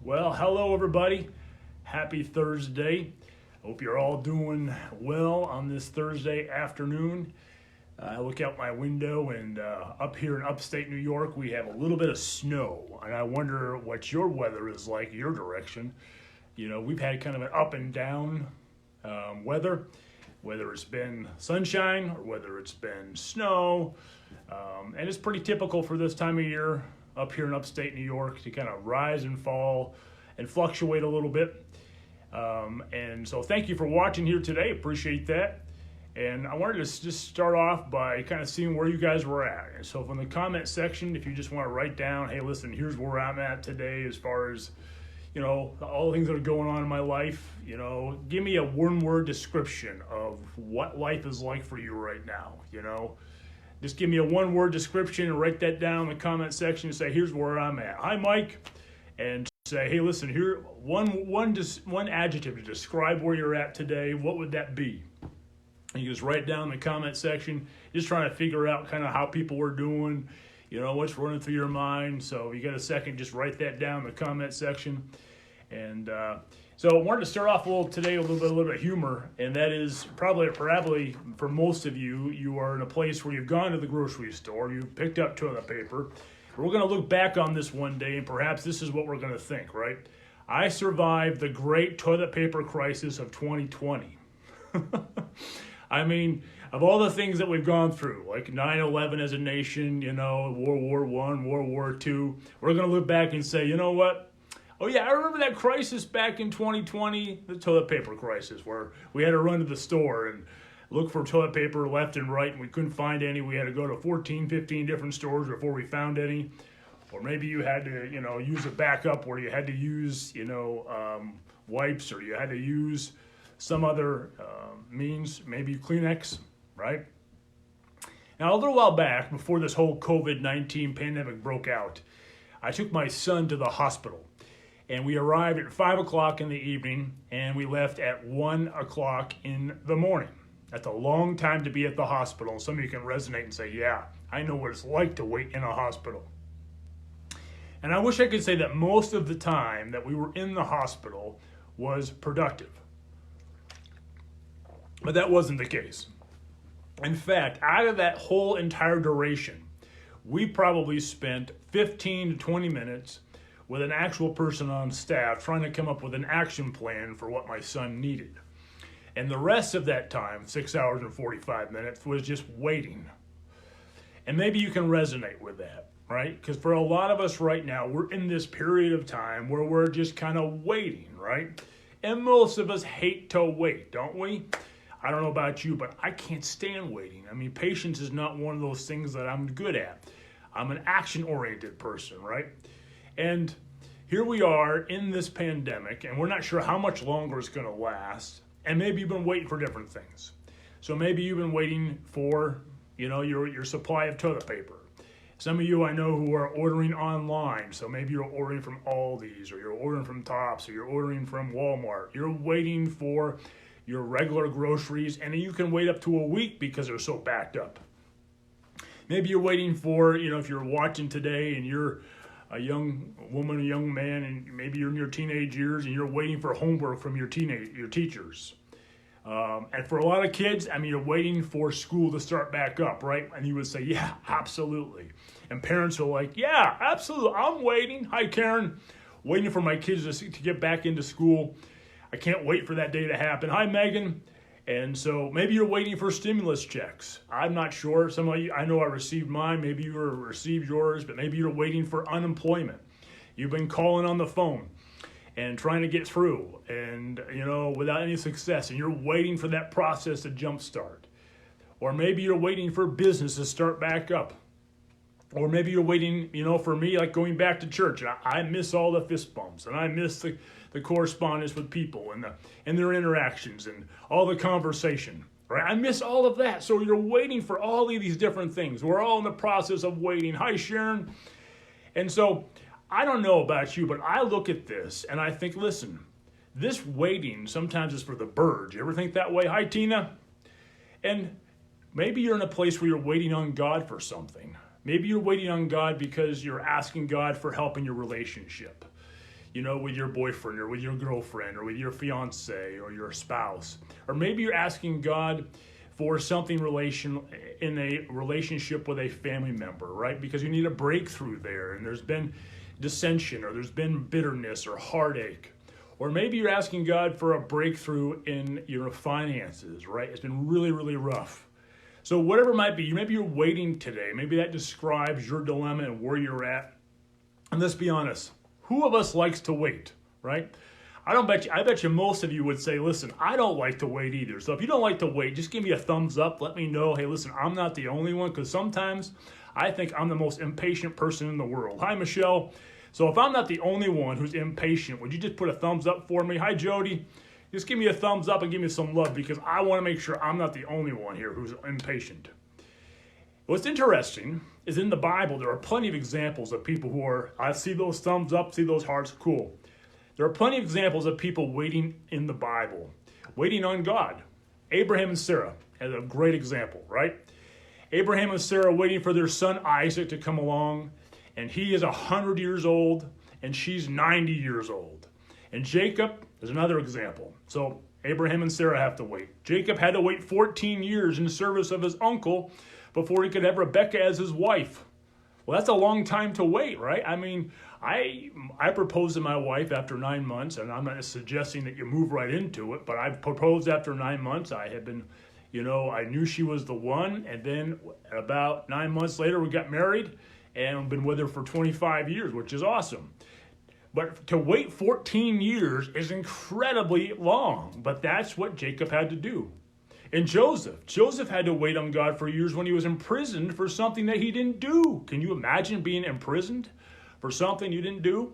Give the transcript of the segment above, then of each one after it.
Well, hello everybody. Happy Thursday. Hope you're all doing well on this Thursday afternoon. I look out my window and up here in upstate New York, we have a little bit of snow. And I wonder what your weather is like, your direction. You know, we've had kind of an up and down weather, whether it's been sunshine or whether it's been snow. And it's pretty typical for this time of year up here in upstate New York to kind of rise and fall and fluctuate a little bit. And so thank you for watching here today. Appreciate that. And I wanted to just start off by kind of seeing where you guys were at. And so from the comment section, if you just want to write down, hey, listen, here's where I'm at today as far as, you know, all the things that are going on in my life, you know, give me a one-word description of what life is like for you right now, you know. Just give me a one-word description and write that down in the comment section and say, here's where I'm at. Hi, Mike. And say, hey, listen, here, one adjective to describe where you're at today. What would that be? And you just write down in the comment section, just trying to figure out kind of how people are doing, you know, what's running through your mind. So if you got a second, just write that down in the comment section. And so I wanted to start off today with a little bit of humor, and that is probably for most of you, you are in a place where you've gone to the grocery store, you've picked up toilet paper. We're going to look back on this one day, and perhaps this is what we're going to think, right? I survived the great toilet paper crisis of 2020. I mean, of all the things that we've gone through, like 9/11 as a nation, you know, World War I, World War II, we're going to look back and say, you know what? Oh yeah, I remember that crisis back in 2020, the toilet paper crisis, where we had to run to the store and look for toilet paper left and right, and we couldn't find any. We had to go to 14, 15 different stores before we found any. Or maybe you had to, you know, use a backup where you had to use, you know, wipes, or you had to use some other means, maybe Kleenex, right? Now, a little while back, before this whole COVID-19 pandemic broke out, I took my son to the hospital. And we arrived at 5 o'clock in the evening, and we left at 1 o'clock in the morning. That's a long time to be at the hospital. Some of you can resonate and say, yeah, I know what it's like to wait in a hospital. And I wish I could say that most of the time that we were in the hospital was productive. But that wasn't the case. In fact, out of that whole entire duration, we probably spent 15 to 20 minutes with an actual person on staff trying to come up with an action plan for what my son needed. And the rest of that time, 6 hours and 45 minutes, was just waiting. And maybe you can resonate with that, right? Because for a lot of us right now, we're in this period of time where we're just kind of waiting, right? And most of us hate to wait, don't we? I don't know about you, but I can't stand waiting. I mean, patience is not one of those things that I'm good at. I'm an action-oriented person, right? And here we are in this pandemic, and we're not sure how much longer it's going to last. And maybe you've been waiting for different things. So maybe you've been waiting for, you know, your supply of toilet paper. Some of you I know who are ordering online. So maybe you're ordering from Aldi's, or you're ordering from Tops, or you're ordering from Walmart. You're waiting for your regular groceries, and you can wait up to a week because they're so backed up. Maybe you're waiting for, you know, if you're watching today and you're a young woman, a young man, and maybe you're in your teenage years and you're waiting for homework from your teachers. And for a lot of kids, I mean, you're waiting for school to start back up, right? And you would say, yeah, absolutely. And parents are like, yeah, absolutely, I'm waiting. Hi, Karen. Waiting for my kids to get back into school. I can't wait for that day to happen. Hi, Megan. And so maybe you're waiting for stimulus checks. I'm not sure. Some of you, I know I received mine. Maybe you received yours, but maybe you're waiting for unemployment. You've been calling on the phone and trying to get through, and, you know, without any success, and you're waiting for that process to jumpstart. Or maybe you're waiting for business to start back up. Or maybe you're waiting, you know, for me, like going back to church. And I miss all the fist bumps, and I miss the correspondence with people and their interactions and all the conversation, right? I miss all of that. So you're waiting for all of these different things. We're all in the process of waiting. Hi, Sharon. And so I don't know about you, but I look at this and I think, listen, this waiting sometimes is for the birds. You ever think that way? Hi, Tina. And maybe you're in a place where you're waiting on God for something. Maybe you're waiting on God because you're asking God for help in your relationship. with your boyfriend or with your girlfriend or with your fiance or your spouse. Or maybe you're asking God for something in a relationship with a family member, right? Because you need a breakthrough there and there's been dissension or there's been bitterness or heartache. Or maybe you're asking God for a breakthrough in your finances, right? It's been really, really rough. So whatever it might be, maybe you're waiting today. Maybe that describes your dilemma and where you're at. And let's be honest, who of us likes to wait, right? I bet you most of you would say, listen, I don't like to wait either. So if you don't like to wait, just give me a thumbs up. Let me know, hey, listen, I'm not the only one, because sometimes I think I'm the most impatient person in the world. Hi, Michelle. So if I'm not the only one who's impatient, would you just put a thumbs up for me? Hi, Jody. Just give me a thumbs up and give me some love, because I want to make sure I'm not the only one here who's impatient. What's interesting is in the Bible, there are plenty of examples of people who are, I see those thumbs up, see those hearts, cool. There are plenty of examples of people waiting in the Bible, waiting on God. Abraham and Sarah is a great example, right? Abraham and Sarah waiting for their son Isaac to come along, and he is 100 years old, and she's 90 years old. And Jacob is another example. So Abraham and Sarah have to wait. Jacob had to wait 14 years in the service of his uncle before he could have Rebekah as his wife. Well, that's a long time to wait, right? I mean, I proposed to my wife after 9 months, and I'm not suggesting that you move right into it, but I proposed after 9 months. I had been, I knew she was the one, and then about 9 months later, we got married, and I've been with her for 25 years, which is awesome. But to wait 14 years is incredibly long, but that's what Jacob had to do. And Joseph had to wait on God for years when he was imprisoned for something that he didn't do. Can you imagine being imprisoned for something you didn't do?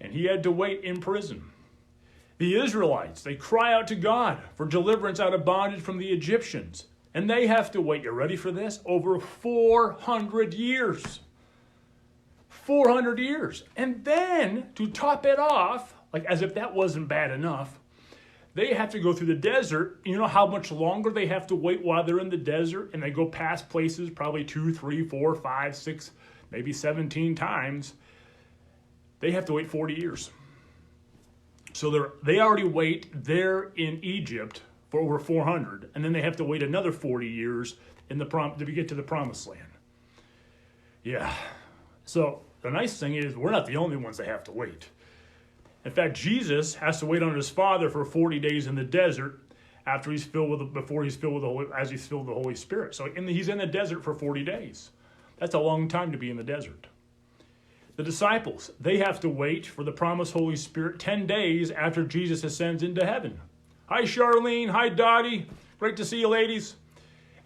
And he had to wait in prison. The Israelites, they cry out to God for deliverance out of bondage from the Egyptians. And they have to wait, you ready for this? Over 400 years. 400 years. And then, to top it off, like as if that wasn't bad enough, they have to go through the desert. You know how much longer they have to wait while they're in the desert? And they go past places probably 2, 3, 4, 5, 6, maybe 17 times. They have to wait 40 years. So they already wait there in Egypt for over 400. And then they have to wait another 40 years to get to the promised land. Yeah. So the nice thing is we're not the only ones that have to wait. In fact, Jesus has to wait on his Father for 40 days in the desert as he's filled with the Holy Spirit. So he's in the desert for 40 days. That's a long time to be in the desert. The disciples, they have to wait for the promised Holy Spirit 10 days after Jesus ascends into heaven. Hi, Charlene. Hi, Dottie. Great to see you, ladies.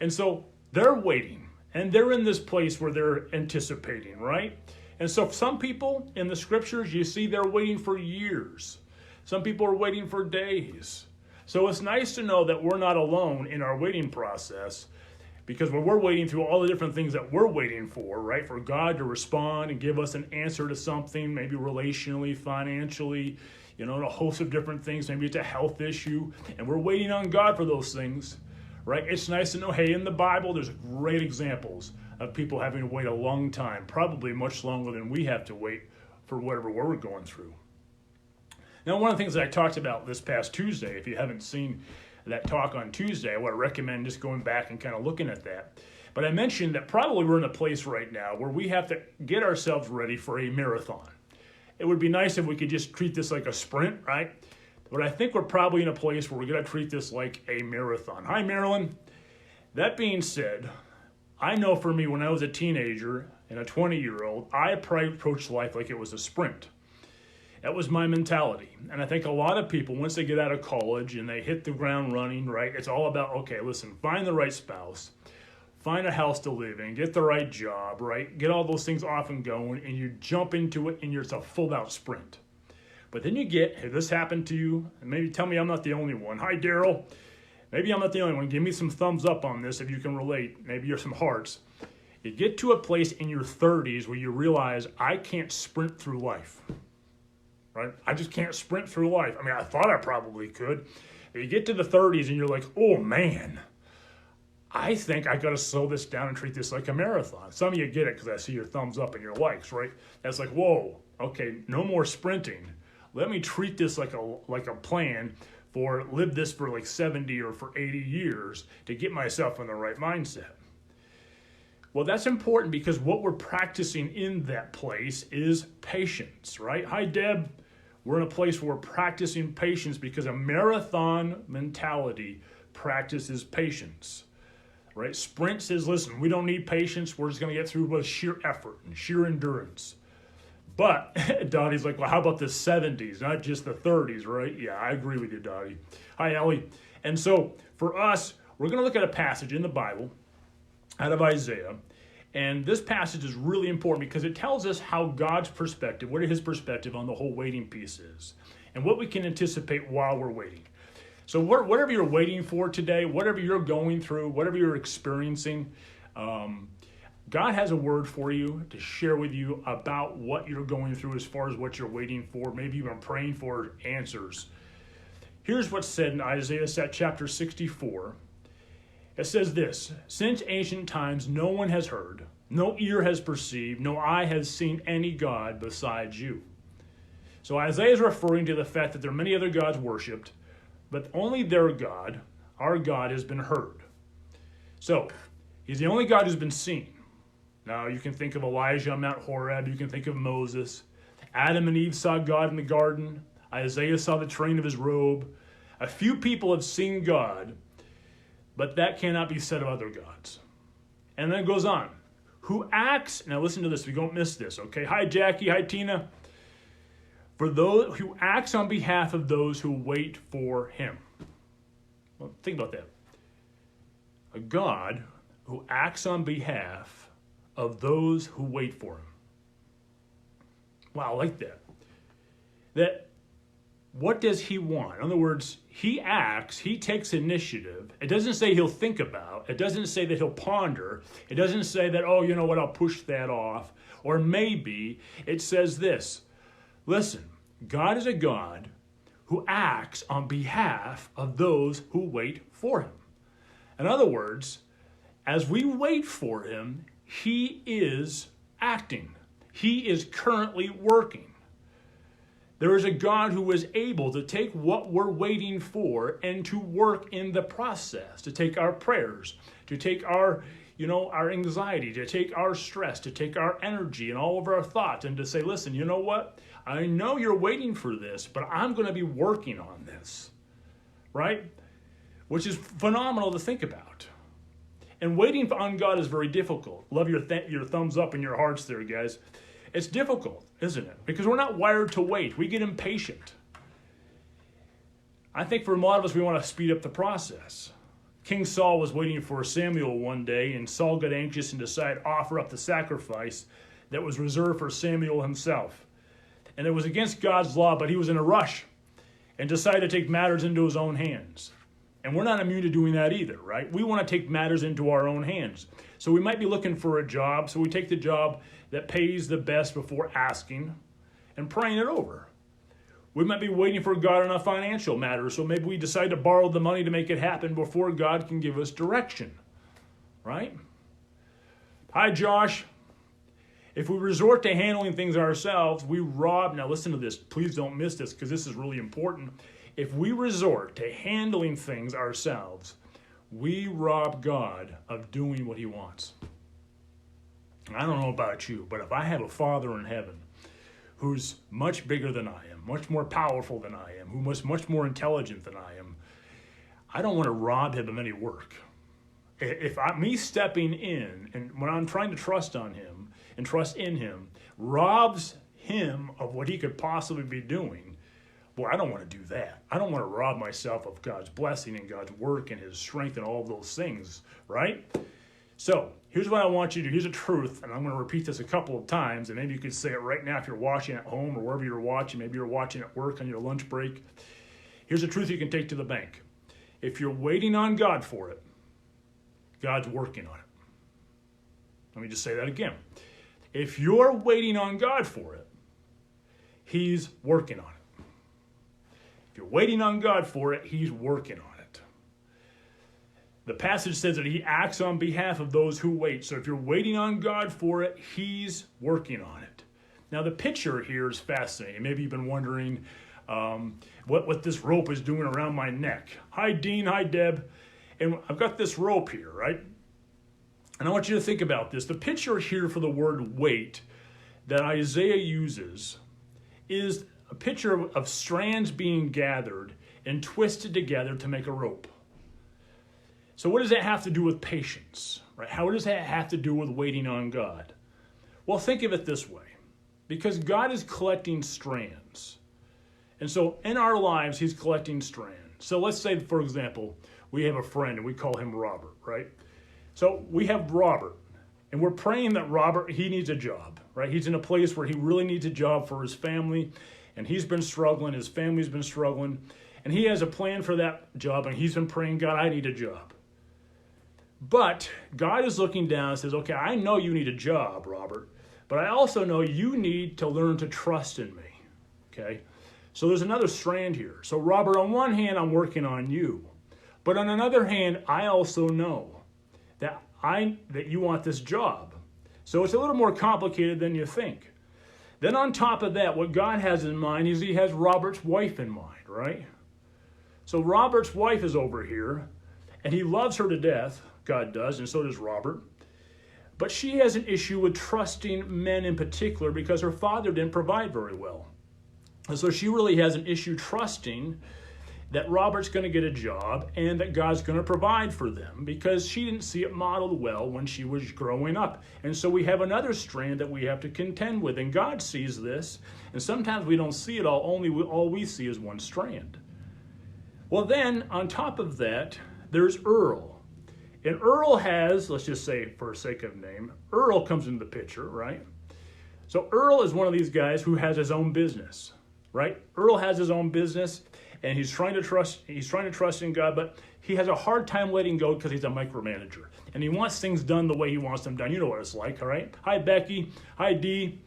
And so they're waiting, and they're in this place where they're anticipating, right? And so some people in the scriptures, you see they're waiting for years. Some people are waiting for days. So it's nice to know that we're not alone in our waiting process, because when we're waiting through all the different things that we're waiting for, right, for God to respond and give us an answer to something, maybe relationally, financially, and a host of different things, maybe it's a health issue, and we're waiting on God for those things, right? It's nice to know, hey, in the Bible, there's great examples of people having to wait a long time, probably much longer than we have to wait for whatever we're going through. Now, one of the things that I talked about this past Tuesday, if you haven't seen that talk on Tuesday, I would recommend just going back and kind of looking at that. But I mentioned that probably we're in a place right now where we have to get ourselves ready for a marathon. It would be nice if we could just treat this like a sprint, right? But I think we're probably in a place where we're going to treat this like a marathon. Hi, Marilyn. That being said, I know for me, when I was a teenager and a 20-year-old, I approached life like it was a sprint. That was my mentality. And I think a lot of people, once they get out of college and they hit the ground running, right, it's all about, okay, listen, find the right spouse, find a house to live in, get the right job, right, get all those things off and going, and you jump into it and it's a full-out sprint. But then you get, hey, this happened to you, and maybe tell me I'm not the only one. Hi, Daryl. Maybe I'm not the only one. Give me some thumbs up on this if you can relate. Maybe you're some hearts. You get to a place in your 30s where you realize, I can't sprint through life, right? I just can't sprint through life. I mean, I thought I probably could. But you get to the 30s and you're like, oh, man, I think I got to slow this down and treat this like a marathon. Some of you get it because I see your thumbs up and your likes, right? That's like, whoa, okay, no more sprinting. let me treat this like a plan for live this for like 70 or for 80 years to get myself in the right mindset. Well, that's important because what we're practicing in that place is patience, right? Hi, Deb. We're in a place where we're practicing patience because a marathon mentality practices patience, right? Sprint says, listen, we don't need patience. We're just going to get through with sheer effort and sheer endurance. But Dottie's like, well, how about the 70s, not just the 30s, right? Yeah, I agree with you, Dottie. Hi, Ellie. And so for us, we're going to look at a passage in the Bible out of Isaiah. And this passage is really important because it tells us how God's perspective, what his perspective on the whole waiting piece is, and what we can anticipate while we're waiting. So whatever you're waiting for today, whatever you're going through, whatever you're experiencing, God has a word for you to share with you about what you're going through as far as what you're waiting for. Maybe you've been praying for answers. Here's what's said in Isaiah chapter 64. It says this, since ancient times no one has heard, no ear has perceived, no eye has seen any God besides you. So Isaiah is referring to the fact that there are many other gods worshipped, but only their God, our God, has been heard. So he's the only God who's been seen. Now you can think of Elijah on Mount Horeb, you can think of Moses. Adam and Eve saw God in the garden. Isaiah saw the train of his robe. A few people have seen God, but that cannot be said of other gods. And then it goes on. Who acts, now listen to this, we don't miss this, okay? Hi, Jackie. Hi, Tina. For those who acts on behalf of those who wait for him. Well, think about that. A God who acts on behalf of those who wait for him. Wow, I like that. That, what does he want? In other words, he acts, he takes initiative. It doesn't say he'll think about. It doesn't say that he'll ponder. It doesn't say that, oh, you know what, I'll push that off. Or maybe it says this. Listen, God is a God who acts on behalf of those who wait for him. In other words, as we wait for him, he is acting. He is currently working. There is a God who is able to take what we're waiting for and to work in the process, to take our prayers, to take our anxiety, to take our stress, to take our energy and all of our thoughts and to say, listen, you know what? I know you're waiting for this, but I'm going to be working on this, right? Which is phenomenal to think about. And waiting on God is very difficult. Love your thumbs up and your hearts there, guys. It's difficult, isn't it? Because we're not wired to wait. We get impatient. I think for a lot of us, we want to speed up the process. King Saul was waiting for Samuel one day, and Saul got anxious and decided to offer up the sacrifice that was reserved for Samuel himself. And it was against God's law, but he was in a rush and decided to take matters into his own hands. And we're not immune to doing that either, right? We want to take matters into our own hands. So we might be looking for a job, so we take the job that pays the best before asking and praying it over. We might be waiting for God on a financial matter, so maybe we decide to borrow the money to make it happen before God can give us direction, right? Hi, Josh. If we resort to handling things ourselves, we rob, now listen to this, please don't miss this because this is really important. If we resort to handling things ourselves, we rob God of doing what he wants. I don't know about you, but if I have a Father in heaven who's much bigger than I am, much more powerful than I am, who is much more intelligent than I am, I don't want to rob him of any work. If me stepping in and when I'm trying to trust on him and trust in him robs him of what he could possibly be doing, boy, I don't want to do that. I don't want to rob myself of God's blessing and God's work and his strength and all of those things, right? So here's what I want you to do. Here's a truth, and I'm going to repeat this a couple of times, and maybe you could say it right now if you're watching at home or wherever you're watching. Maybe you're watching at work on your lunch break. Here's a truth you can take to the bank. If you're waiting on God for it, God's working on it. Let me just say that again. If you're waiting on God for it, he's working on it. If you're waiting on God for it, he's working on it. The passage says that he acts on behalf of those who wait. So if you're waiting on God for it, he's working on it. Now the picture here is fascinating. Maybe you've been wondering what this rope is doing around my neck. Hi, Dean. Hi, Deb. And I've got this rope here, right? And I want you to think about this. The picture here for the word weight that Isaiah uses is a picture of strands being gathered and twisted together to make a rope. So what does that have to do with patience, right? How does that have to do with waiting on God? Well, think of it this way. Because God is collecting strands. And so in our lives, he's collecting strands. So let's say, for example, we have a friend and we call him Robert, right? So we have Robert, and we're praying that Robert, he needs a job, right? He's in a place where he really needs a job for his family, and he's been struggling, his family's been struggling, and he has a plan for that job, and he's been praying, God, I need a job. But God is looking down and says, okay, I know you need a job, Robert, but I also know you need to learn to trust in me, okay? So there's another strand here. So Robert, on one hand, I'm working on you. But on another hand, I also know that you want this job. So it's a little more complicated than you think. Then on top of that, what God has in mind is he has Robert's wife in mind, right? So Robert's wife is over here, and he loves her to death, God does, and so does Robert. But she has an issue with trusting men in particular because her father didn't provide very well. And so she really has an issue trusting that Robert's going to get a job and that God's going to provide for them because she didn't see it modeled well when she was growing up. And so we have another strand that we have to contend with. And God sees this, and sometimes we don't see it all. All we see is one strand. Well, then, on top of that, there's Earl. And Earl has, let's just say for sake of name, Earl comes into the picture, right? So Earl is one of these guys who has his own business, right? Earl has his own business, and he's trying to trust in God, but he has a hard time letting go because he's a micromanager. And he wants things done the way he wants them done. You know what it's like, all right? Hi, Becky. Hi, Dee.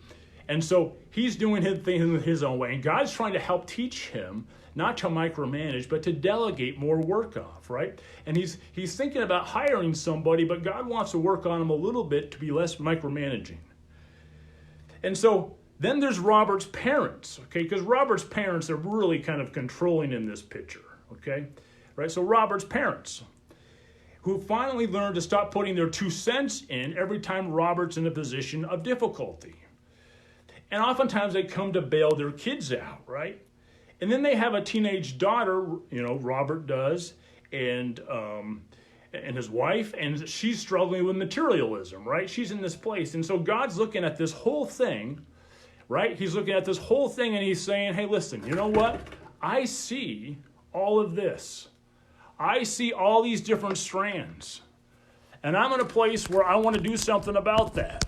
And so he's doing his thing his own way. And God's trying to help teach him not to micromanage, but to delegate more work off, right? And he's thinking about hiring somebody, but God wants to work on him a little bit to be less micromanaging. And so then there's Robert's parents, okay? Because Robert's parents are really kind of controlling in this picture, okay? Right, so Robert's parents, who finally learned to stop putting their 2 cents in every time Robert's in a position of difficulty. And oftentimes they come to bail their kids out, right? And then they have a teenage daughter, Robert does, and his wife, and she's struggling with materialism, right? She's in this place. And so God's looking at this whole thing, right? He's looking at this whole thing and he's saying, hey, listen, you know what? I see all of this. I see all these different strands. And I'm in a place where I want to do something about that,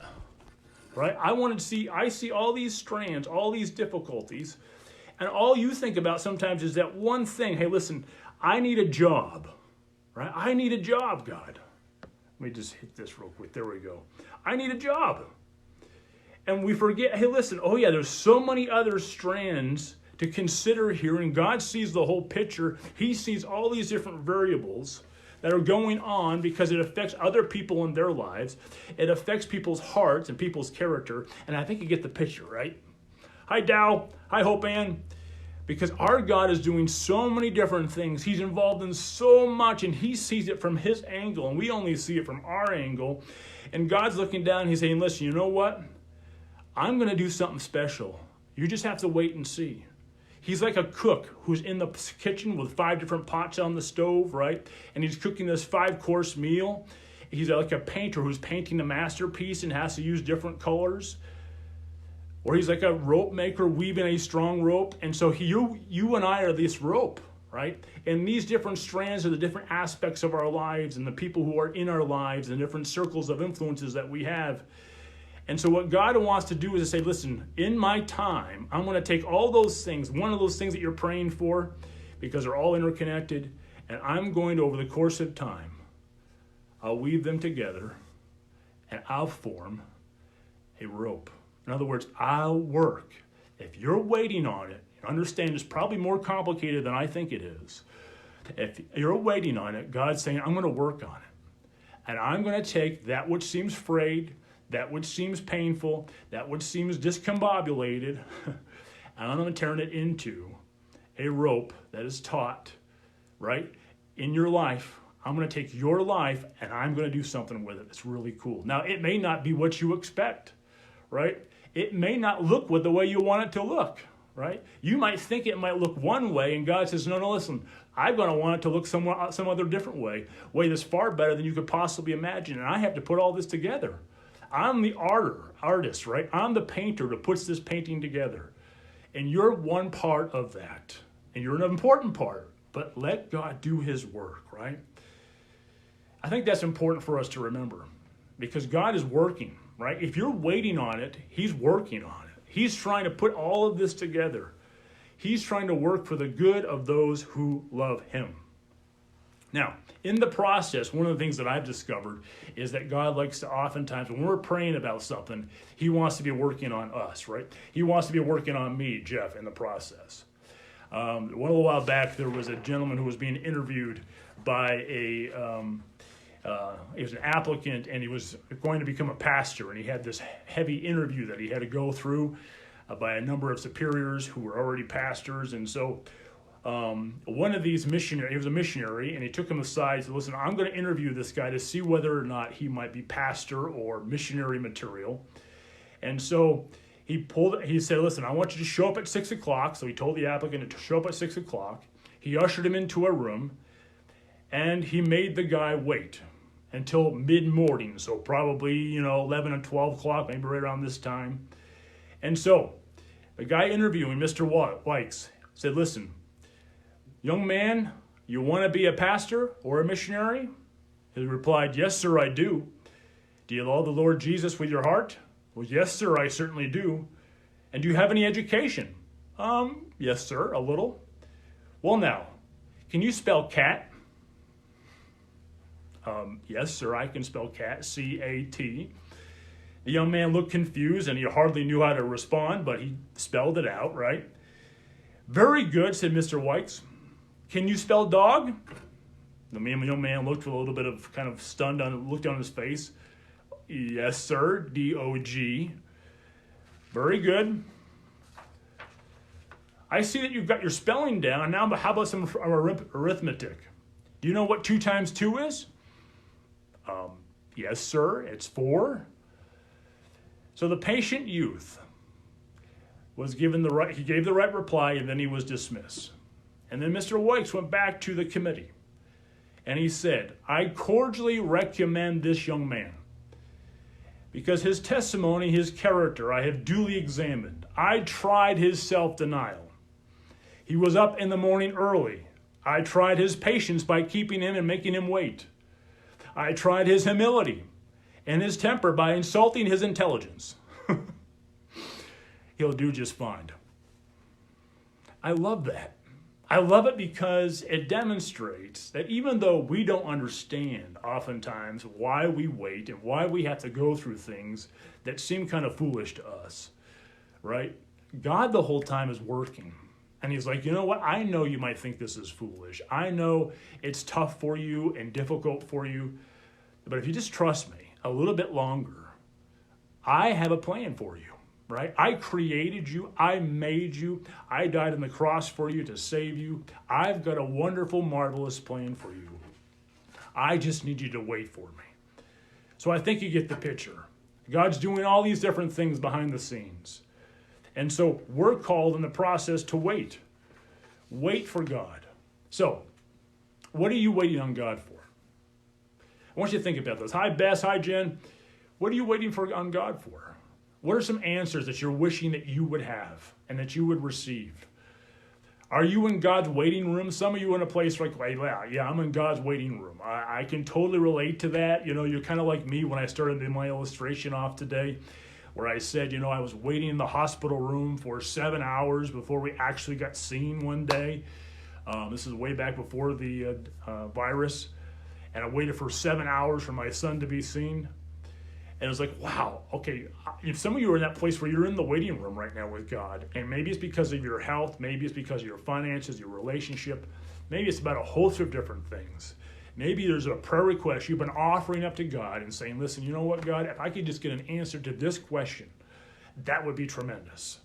right? I see all these strands, all these difficulties. And all you think about sometimes is that one thing. Hey, listen, I need a job, right? I need a job, God. Let me just hit this real quick. There we go. I need a job. And we forget, hey, listen, oh yeah, there's so many other strands to consider here, and God sees the whole picture. He sees all these different variables that are going on because it affects other people in their lives. It affects people's hearts and people's character, and I think you get the picture, right? Hi, Dow. Hi, Hope Ann. Because our God is doing so many different things. He's involved in so much, and he sees it from his angle, and we only see it from our angle. And God's looking down, and he's saying, listen, you know what? I'm going to do something special. You just have to wait and see. He's like a cook who's in the kitchen with 5 different pots on the stove, right? And he's cooking this 5-course meal. He's like a painter who's painting a masterpiece and has to use different colors. Or he's like a rope maker weaving a strong rope. And so you and I are this rope, right? And these different strands are the different aspects of our lives and the people who are in our lives and different circles of influences that we have. And so what God wants to do is to say, listen, in my time, I'm going to take all those things, one of those things that you're praying for, because they're all interconnected, and I'm going to, over the course of time, I'll weave them together, and I'll form a rope. In other words, I'll work. If you're waiting on it, understand it's probably more complicated than I think it is. If you're waiting on it, God's saying, I'm going to work on it. And I'm going to take that which seems frayed, that which seems painful, that which seems discombobulated, and I'm going to turn it into a rope that is taut, right, in your life. I'm going to take your life and I'm going to do something with it. It's really cool. Now, it may not be what you expect, right? It may not look the way you want it to look, right? You might think it might look one way, and God says, no, listen, I'm going to want it to look some other different way that's far better than you could possibly imagine, and I have to put all this together. I'm the artist, right? I'm the painter that puts this painting together, and you're one part of that, and you're an important part, but let God do his work, right? I think that's important for us to remember, because God is working, right? If you're waiting on it, he's working on it. He's trying to put all of this together. He's trying to work for the good of those who love him. Now, in the process, one of the things that I've discovered is that God likes to oftentimes, when we're praying about something, he wants to be working on us, right? He wants to be working on me, Jeff, in the process. A little while back, there was a gentleman who was being interviewed by he was an applicant, and he was going to become a pastor, and he had this heavy interview that he had to go through by a number of superiors who were already pastors. And so one of these missionaries, he was a missionary, and he took him aside and said, listen, I'm going to interview this guy to see whether or not he might be pastor or missionary material. And so he said, listen, I want you to show up at 6 o'clock. So he told the applicant to show up at 6 o'clock. He ushered him into a room, and he made the guy wait until mid-morning, so probably, 11 and 12 o'clock, maybe right around this time. And so the guy interviewing, Mr. Wykes, said, listen, young man, you want to be a pastor or a missionary? He replied, yes, sir, I do. Do you love the Lord Jesus with your heart? Well, yes, sir, I certainly do. And do you have any education? Yes, sir, a little. Well, now, can you spell cat? Yes, sir, I can spell cat, C-A-T. The young man looked confused, and he hardly knew how to respond, but he spelled it out, right? Very good, said Mr. Wykes. Can you spell dog? The young man looked with a little bit of kind of stunned, looked on his face. Yes, sir, D-O-G. Very good. I see that you've got your spelling down. Now, how about some arithmetic? Do you know what 2 times 2 is? Yes, sir, it's 4. So the patient youth was given he gave the right reply, and then he was dismissed. And then Mr. Wykes went back to the committee, and he said, I cordially recommend this young man, because his testimony, his character, I have duly examined. I tried his self-denial. He was up in the morning early. I tried his patience by keeping him and making him wait. I tried his humility and his temper by insulting his intelligence. He'll do just fine. I love that. I love it because it demonstrates that even though we don't understand oftentimes why we wait and why we have to go through things that seem kind of foolish to us, right? God the whole time is working. And he's like, you know what? I know you might think this is foolish. I know it's tough for you and difficult for you. But if you just trust me a little bit longer, I have a plan for you, right? I created you. I made you. I died on the cross for you to save you. I've got a wonderful, marvelous plan for you. I just need you to wait for me. So I think you get the picture. God's doing all these different things behind the scenes. And so we're called in the process to wait. Wait for God. So, what are you waiting on God for? I want you to think about this. Hi, Bess. Hi, Jen. What are you waiting on God for? What are some answers that you're wishing that you would have and that you would receive? Are you in God's waiting room? Some of you in a place like, yeah, I'm in God's waiting room. I can totally relate to that. You're kind of like me when I started my illustration off today, where I said, I was waiting in the hospital room for 7 hours before we actually got seen one day. This is way back before the virus. And I waited for 7 hours for my son to be seen. And it was like, wow, okay, if some of you are in that place where you're in the waiting room right now with God, and maybe it's because of your health, maybe it's because of your finances, your relationship, maybe it's about a host of different things. Maybe there's a prayer request you've been offering up to God and saying, listen, you know what, God, if I could just get an answer to this question, that would be tremendous.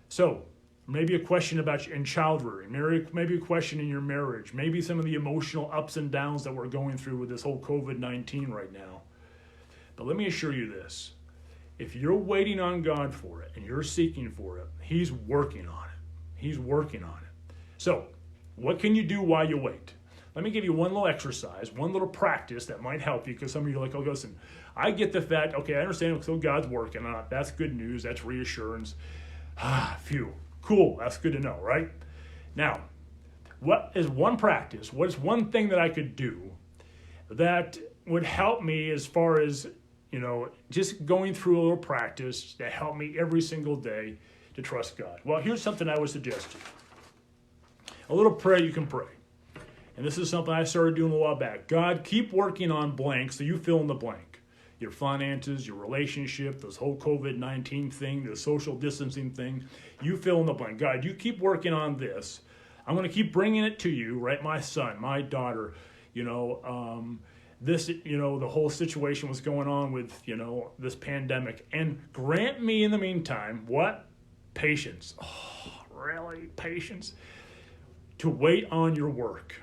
So maybe a question about in child rearing, maybe a question in your marriage, maybe some of the emotional ups and downs that we're going through with this whole COVID-19 right now. But let me assure you this. If you're waiting on God for it and you're seeking for it, he's working on it. He's working on it. So what can you do while you wait? Let me give you one little exercise, one little practice that might help you, because some of you are like, oh, listen, I get the fact, okay, I understand, so God's working on it. That's good news. That's reassurance. Phew. Cool. That's good to know, right? Now, what is one practice? What is one thing that I could do that would help me as far as, just going through a little practice to help me every single day to trust God? Well, here's something I would suggest to you. A little prayer you can pray. And this is something I started doing a while back. God, keep working on blank so you fill in the blank. Your finances, your relationship, this whole COVID-19 thing, the social distancing thing, you fill in the blank. God, you keep working on this. I'm going to keep bringing it to you, right? My son, my daughter, this, the whole situation was going on with, this pandemic. And grant me in the meantime, what? Patience. Oh, really? Patience? To wait on your work.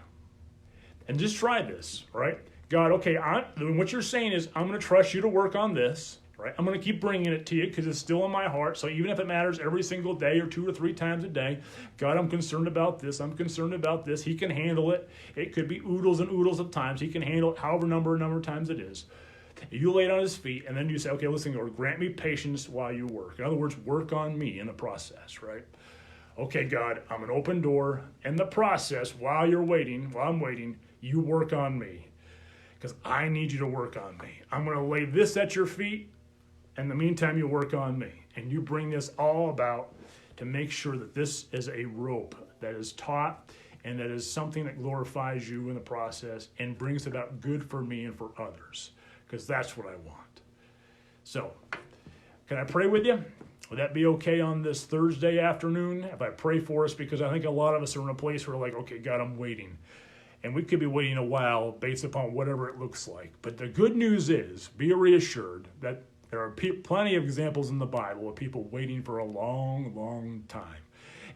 And just try this, right? God, okay, what you're saying is I'm going to trust you to work on this, right? I'm going to keep bringing it to you because it's still in my heart. So even if it matters every single day or 2 or 3 times a day, God, I'm concerned about this. I'm concerned about this. He can handle it. It could be oodles and oodles of times. He can handle it however number of times it is. You lay it on his feet, and then you say, okay, listen, Lord, grant me patience while you work. In other words, work on me in the process, right? Okay, God, I'm an open door. In the process, while I'm waiting, you work on me. Because I need you to work on me. I'm going to lay this at your feet. In the meantime, you work on me. And you bring this all about to make sure that this is a rope that is taught and that is something that glorifies you in the process and brings about good for me and for others. Because that's what I want. So, can I pray with you? Would that be okay on this Thursday afternoon if I pray for us? Because I think a lot of us are in a place where we're like, okay, God, I'm waiting. And we could be waiting a while based upon whatever it looks like. But the good news is, be reassured that there are plenty of examples in the Bible of people waiting for a long, long time.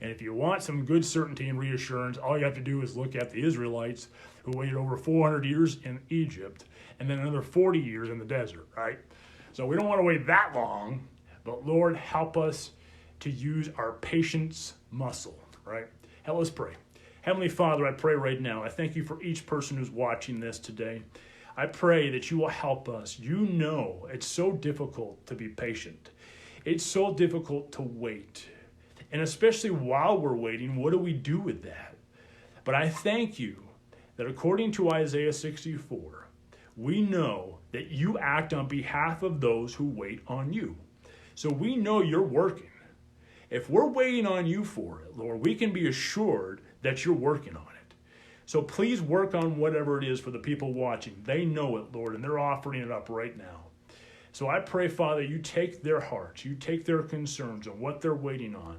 And if you want some good certainty and reassurance, all you have to do is look at the Israelites who waited over 400 years in Egypt and then another 40 years in the desert, right? So we don't want to wait that long, but Lord, help us to use our patience muscle, right? Help us pray. Heavenly Father, I pray right now, I thank you for each person who's watching this today. I pray that you will help us. You know it's so difficult to be patient. It's so difficult to wait. And especially while we're waiting, what do we do with that? But I thank you that according to Isaiah 64, we know that you act on behalf of those who wait on you. So we know you're working. If we're waiting on you for it, Lord, we can be assured that you're working on it. So please work on whatever it is for the people watching. They know it, Lord, and they're offering it up right now. So I pray, Father, you take their hearts, you take their concerns and what they're waiting on.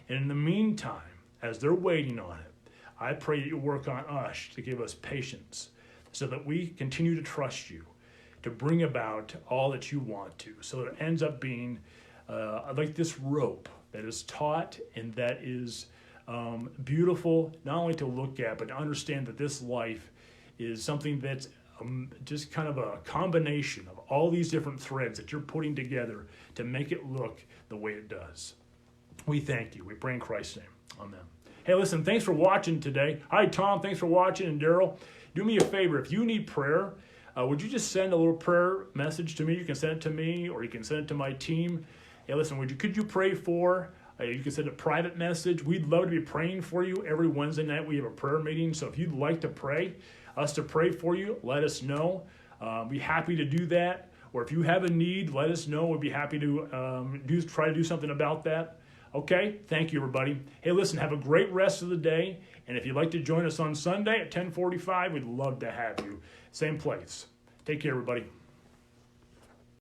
And in the meantime, as they're waiting on it, I pray that you work on us to give us patience so that we continue to trust you to bring about all that you want to. So it ends up being like this rope that is taut and that is beautiful, not only to look at, but to understand that this life is something that's just kind of a combination of all these different threads that you're putting together to make it look the way it does. We thank you. We pray in Christ's name. Amen. Hey, listen, thanks for watching today. Hi, Tom. Thanks for watching. And Daryl, do me a favor. If you need prayer, would you just send a little prayer message to me? You can send it to me or you can send it to my team. Hey, listen, could you pray for? You can send a private message. We'd love to be praying for you. Every Wednesday night we have a prayer meeting. So if you'd like to pray, us to pray for you, let us know. Be happy to do that. Or if you have a need, let us know. We'd be happy to try to do something about that. Okay? Thank you, everybody. Hey, listen, have a great rest of the day. And if you'd like to join us on Sunday at 10:45, we'd love to have you. Same place. Take care, everybody.